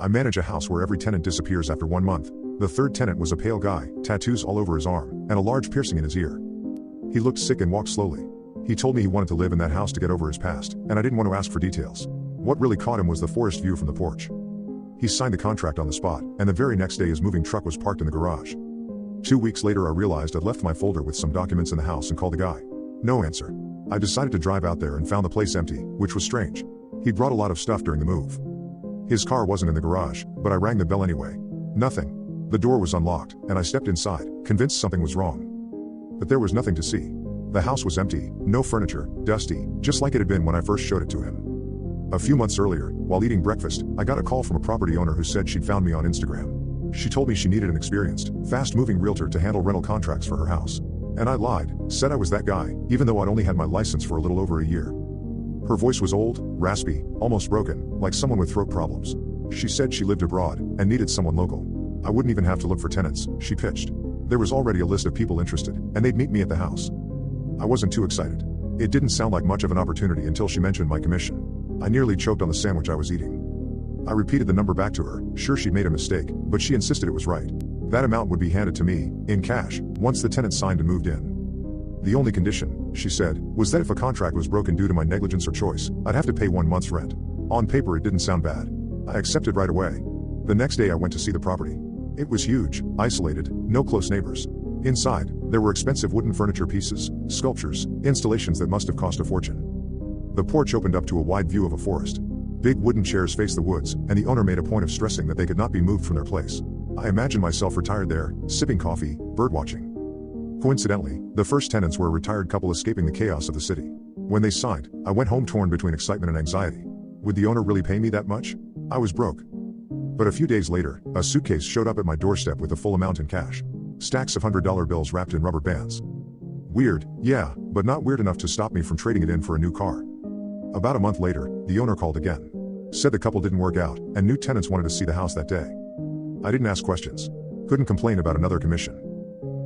I manage a house where every tenant disappears after 1 month. The third tenant was a pale guy, tattoos all over his arm, and a large piercing in his ear. He looked sick and walked slowly. He told me he wanted to live in that house to get over his past, and I didn't want to ask for details. What really caught him was the forest view from the porch. He signed the contract on the spot, and the very next day his moving truck was parked in the garage. 2 weeks later I realized I'd left my folder with some documents in the house and called the guy. No answer. I decided to drive out there and found the place empty, which was strange. He'd brought a lot of stuff during the move. His car wasn't in the garage, but I rang the bell anyway. Nothing. The door was unlocked, and I stepped inside, convinced something was wrong. But there was nothing to see. The house was empty, no furniture, dusty, just like it had been when I first showed it to him. A few months earlier, while eating breakfast, I got a call from a property owner who said she'd found me on Instagram. She told me she needed an experienced, fast-moving realtor to handle rental contracts for her house. And I lied, said I was that guy, even though I'd only had my license for a little over a year. Her voice was old, raspy, almost broken, like someone with throat problems. She said she lived abroad and needed someone local. I wouldn't even have to look for tenants, she pitched. There was already a list of people interested, and they'd meet me at the house. I wasn't too excited. It didn't sound like much of an opportunity until she mentioned my commission. I nearly choked on the sandwich I was eating. I repeated the number back to her, sure she'd made a mistake, but she insisted it was right. That amount would be handed to me, in cash, once the tenant signed and moved in. The only condition, she said, was that if a contract was broken due to my negligence or choice, I'd have to pay 1 month's rent. On paper it didn't sound bad. I accepted right away. The next day I went to see the property. It was huge, isolated, no close neighbors. Inside, there were expensive wooden furniture pieces, sculptures, installations that must have cost a fortune. The porch opened up to a wide view of a forest. Big wooden chairs faced the woods, and the owner made a point of stressing that they could not be moved from their place. I imagined myself retired there, sipping coffee, birdwatching. Coincidentally, the first tenants were a retired couple escaping the chaos of the city. When they signed, I went home torn between excitement and anxiety. Would the owner really pay me that much? I was broke. But a few days later, a suitcase showed up at my doorstep with the full amount in cash. Stacks of $100 bills wrapped in rubber bands. Weird, yeah, but not weird enough to stop me from trading it in for a new car. About a month later, the owner called again. Said the couple didn't work out, and new tenants wanted to see the house that day. I didn't ask questions. Couldn't complain about another commission.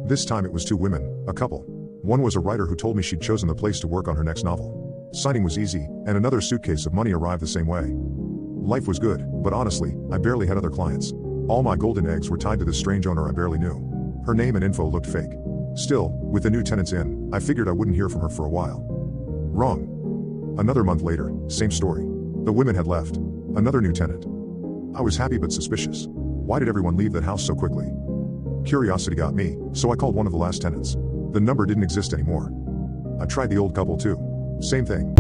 This time it was 2 women, a couple. One was a writer who told me she'd chosen the place to work on her next novel. Signing was easy, and another suitcase of money arrived the same way. Life was good, but honestly, I barely had other clients. All my golden eggs were tied to this strange owner I barely knew. Her name and info looked fake. Still, with the new tenants in, I figured I wouldn't hear from her for a while. Wrong. Another month later, same story. The women had left. Another new tenant. I was happy but suspicious. Why did everyone leave that house so quickly? Curiosity got me, so I called one of the last tenants. The number didn't exist anymore. I tried the old couple too. Same thing.